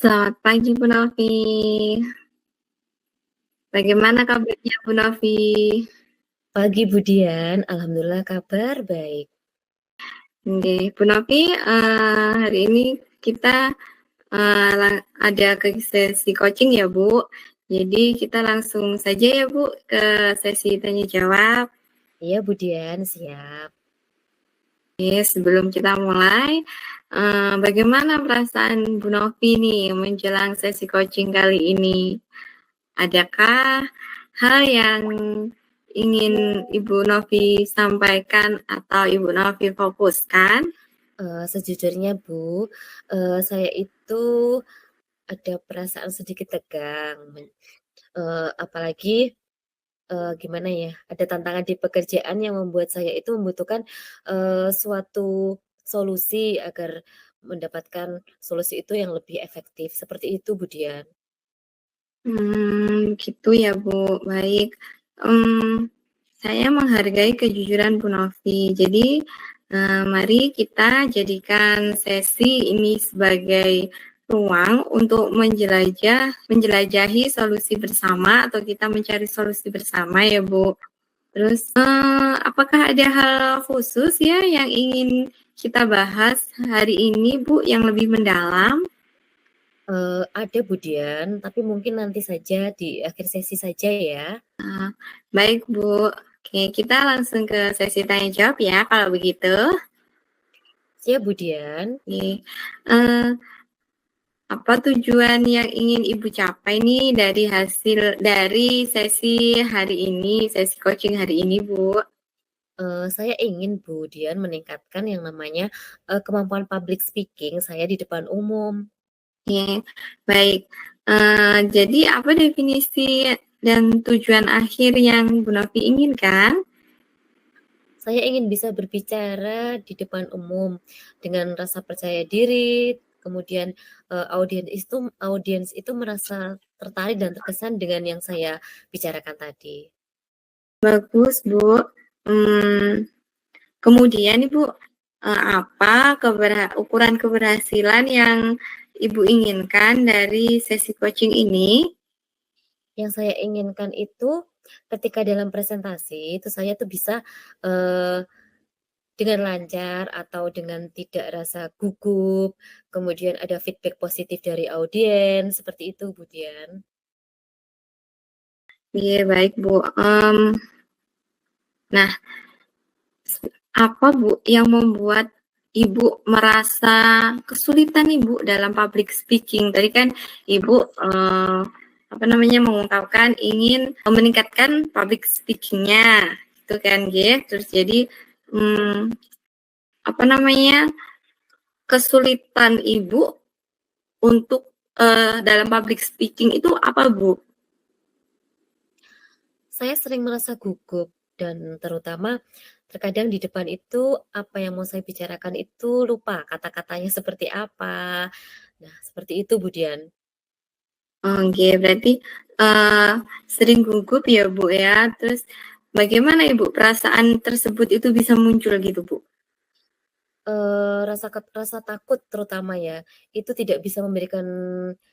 Selamat pagi Bu Novi. Bagaimana kabarnya Bu Novi? Pagi Budian, alhamdulillah kabar baik. Nggih, Bu Novi, hari ini kita, ada ke sesi coaching ya Bu. Jadi kita langsung saja ya Bu ke sesi tanya jawab. Iya Budian, siap. Oke, sebelum kita mulai, bagaimana perasaan Bu Novi nih menjelang sesi coaching kali ini? Adakah hal yang ingin Ibu Novi sampaikan atau Ibu Novi fokuskan? Sejujurnya Bu, saya itu ada perasaan sedikit tegang, apalagi, gimana ya, ada tantangan di pekerjaan yang membuat saya itu membutuhkan, suatu solusi agar mendapatkan solusi itu yang lebih efektif, seperti itu Budian. Gitu ya Bu, baik. Saya menghargai kejujuran Bu Novi. Jadi, mari kita jadikan sesi ini sebagai ruang untuk menjelajahi solusi bersama atau kita mencari solusi bersama ya Bu. Terus, apakah ada hal khusus ya yang ingin kita bahas hari ini Bu yang lebih mendalam? Ada Budian, tapi mungkin nanti saja di akhir sesi saja ya. Baik Bu, oke kita langsung ke sesi tanya jawab ya kalau begitu. Siap Budian. Oke, apa tujuan yang ingin Ibu capai nih dari sesi hari ini, sesi coaching hari ini Bu? Saya ingin Budian meningkatkan yang namanya, kemampuan public speaking saya di depan umum. Oke, baik. Jadi apa definisi dan tujuan akhir yang Bu Novi inginkan? Saya ingin bisa berbicara di depan umum dengan rasa percaya diri, kemudian, audiens itu merasa tertarik dan terkesan dengan yang saya bicarakan tadi. Bagus Bu. Kemudian Ibu, apa ukuran keberhasilan yang Ibu inginkan dari sesi coaching ini? Yang saya inginkan itu ketika dalam presentasi itu saya tuh bisa, eee, dengan lancar atau dengan tidak rasa gugup, kemudian ada feedback positif dari audiens, seperti itu Budian. Iya baik Bu, nah apa Bu yang membuat Ibu merasa kesulitan nih Bu dalam public speaking? Tadi kan Ibu, mengungkapkan ingin meningkatkan public speaking-nya, gitu kan nggih. Terus jadi, mmm, kesulitan Ibu untuk, dalam public speaking itu apa Bu? Saya sering merasa gugup dan terutama terkadang di depan itu apa yang mau saya bicarakan itu lupa kata-katanya seperti apa. Nah, seperti itu Budian. Oke, berarti, sering gugup ya Bu ya. Terus bagaimana Ibu perasaan tersebut itu bisa muncul gitu Bu? Rasa takut terutama ya, itu tidak bisa memberikan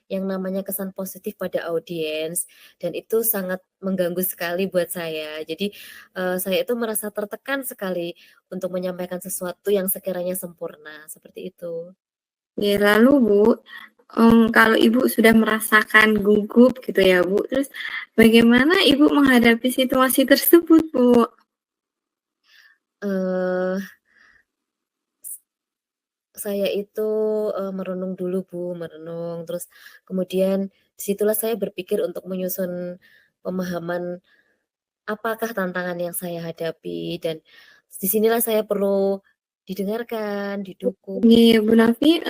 yang namanya kesan positif pada audiens dan itu sangat mengganggu sekali buat saya. Jadi, saya itu merasa tertekan sekali untuk menyampaikan sesuatu yang sekiranya sempurna, seperti itu. Ya lalu Bu, kalau Ibu sudah merasakan gugup gitu ya Bu, terus bagaimana Ibu menghadapi situasi tersebut Bu? Eee, saya itu, merenung dulu Bu, merenung, terus kemudian disitulah saya berpikir untuk menyusun pemahaman apakah tantangan yang saya hadapi dan disinilah saya perlu didengarkan, didukung. Nih Bu Nafi,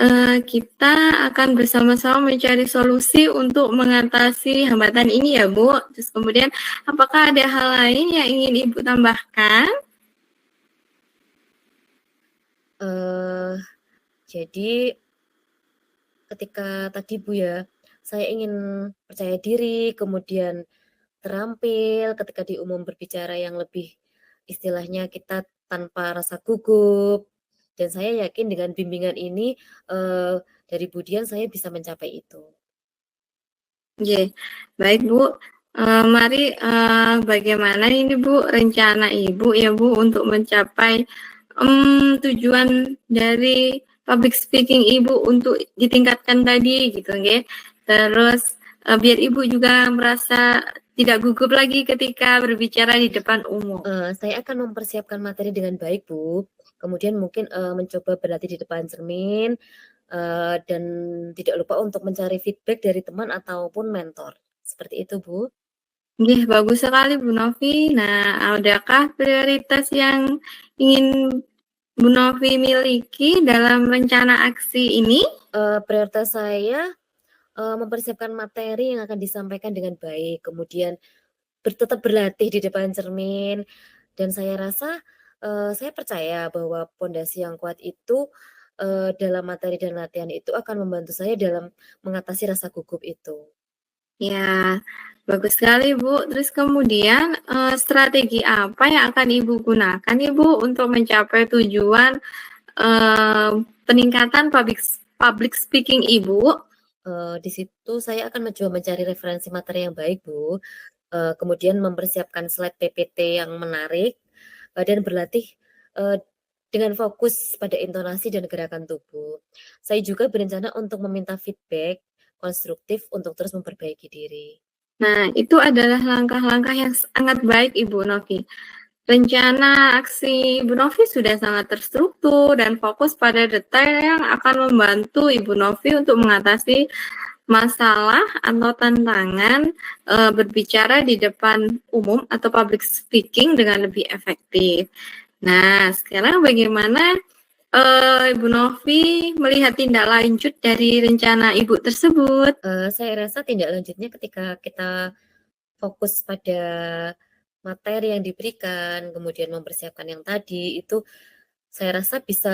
kita akan bersama-sama mencari solusi untuk mengatasi hambatan ini ya Bu. Terus kemudian apakah ada hal lain yang ingin Ibu tambahkan? Eee, jadi ketika tadi Bu ya, saya ingin percaya diri, kemudian terampil ketika di umum berbicara yang lebih istilahnya kita tanpa rasa gugup, dan saya yakin dengan bimbingan ini, dari Budian saya bisa mencapai itu. Oke, baik Bu. Mari, bagaimana ini Bu rencana Ibu ya Bu untuk mencapai, tujuan dari public speaking Ibu untuk ditingkatkan tadi gitu nggih. Terus, biar Ibu juga merasa tidak gugup lagi ketika berbicara di depan umum. Saya akan mempersiapkan materi dengan baik, Bu. Kemudian mungkin, mencoba berlatih di depan cermin, dan tidak lupa untuk mencari feedback dari teman ataupun mentor. Seperti itu, Bu. Nggih, bagus sekali Bu Novi. Nah, adakah prioritas yang ingin Bu Novi miliki dalam rencana aksi ini? Prioritas saya, mempersiapkan materi yang akan disampaikan dengan baik, kemudian tetap berlatih di depan cermin, dan saya rasa, saya percaya bahwa pondasi yang kuat itu, dalam materi dan latihan itu akan membantu saya dalam mengatasi rasa gugup itu. Ya, bagus sekali Bu. Terus kemudian, strategi apa yang akan Ibu gunakan Ibu untuk mencapai tujuan, peningkatan public speaking Ibu? Di situ saya akan mencoba mencari referensi materi yang baik, Bu, kemudian mempersiapkan slide PPT yang menarik, dan berlatih, eee, dengan fokus pada intonasi dan gerakan tubuh. Saya juga berencana untuk meminta feedback konstruktif untuk terus memperbaiki diri. Nah, itu adalah langkah-langkah yang sangat baik Ibu Novi. Rencana aksi Ibu Novi sudah sangat terstruktur dan fokus pada detail yang akan membantu Ibu Novi untuk mengatasi masalah atau tantangan, berbicara di depan umum atau public speaking dengan lebih efektif. Nah, sekarang bagaimana, Ibu Novi melihat tindak lanjut dari rencana Ibu tersebut? Saya rasa tindak lanjutnya ketika kita fokus pada materi yang diberikan, kemudian mempersiapkan yang tadi, itu saya rasa bisa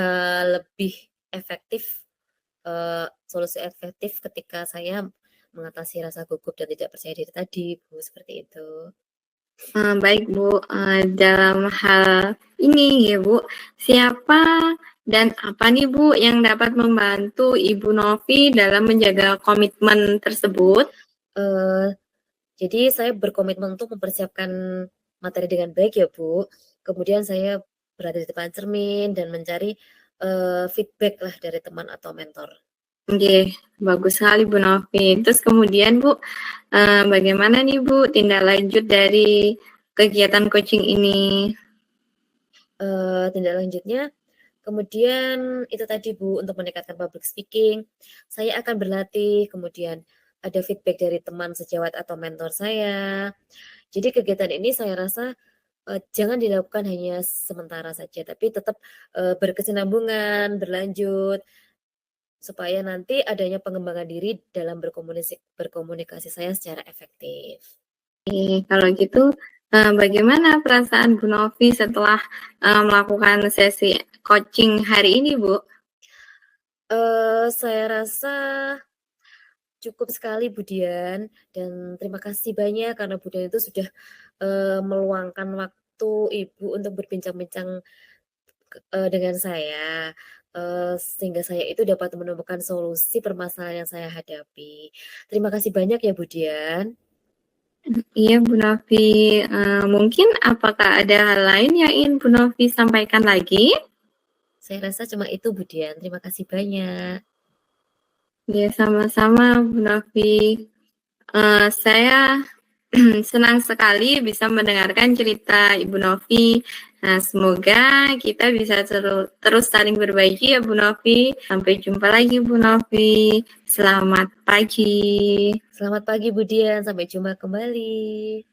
lebih efektif, solusi efektif ketika saya mengatasi rasa gugup dan tidak percaya diri tadi, Bu, seperti itu. Baik Bu, dalam hal ini ya Bu, siapa dan apa nih Bu yang dapat membantu Ibu Novi dalam menjaga komitmen tersebut? Eee, jadi saya berkomitmen untuk mempersiapkan materi dengan baik ya, Bu. Kemudian saya berada di depan cermin dan mencari, feedback lah dari teman atau mentor. Nggih, bagus sekali Bu Novi. Terus kemudian Bu, bagaimana nih Bu tindak lanjut dari kegiatan coaching ini? Tindak lanjutnya, kemudian itu tadi Bu, untuk meningkatkan public speaking, saya akan berlatih, kemudian ada feedback dari teman sejawat atau mentor saya. Jadi kegiatan ini saya rasa, jangan dilakukan hanya sementara saja, tapi tetap, berkesinambungan, berlanjut, supaya nanti adanya pengembangan diri dalam berkomunikasi saya secara efektif. Kalau gitu, bagaimana perasaan Bu Novi setelah, melakukan sesi coaching hari ini, Bu? Saya rasa cukup sekali Bu Dian, dan terima kasih banyak karena Bu Dian itu sudah, meluangkan waktu Ibu untuk berbincang-bincang dengan saya, sehingga saya itu dapat menemukan solusi permasalahan yang saya hadapi. Terima kasih banyak ya Bu Dian. Iya, Bu Novi, mungkin apakah ada hal lain yang ingin Bu Novi sampaikan lagi? Saya rasa cuma itu Bu Dian, terima kasih banyak. Ya, sama-sama Bu Novi. Saya senang sekali bisa mendengarkan cerita Ibu Novi. Nah, semoga kita bisa terus saling berbagi ya Bu Novi. Sampai jumpa lagi Bu Novi. Selamat pagi. Selamat pagi Bu Dian, sampai jumpa kembali.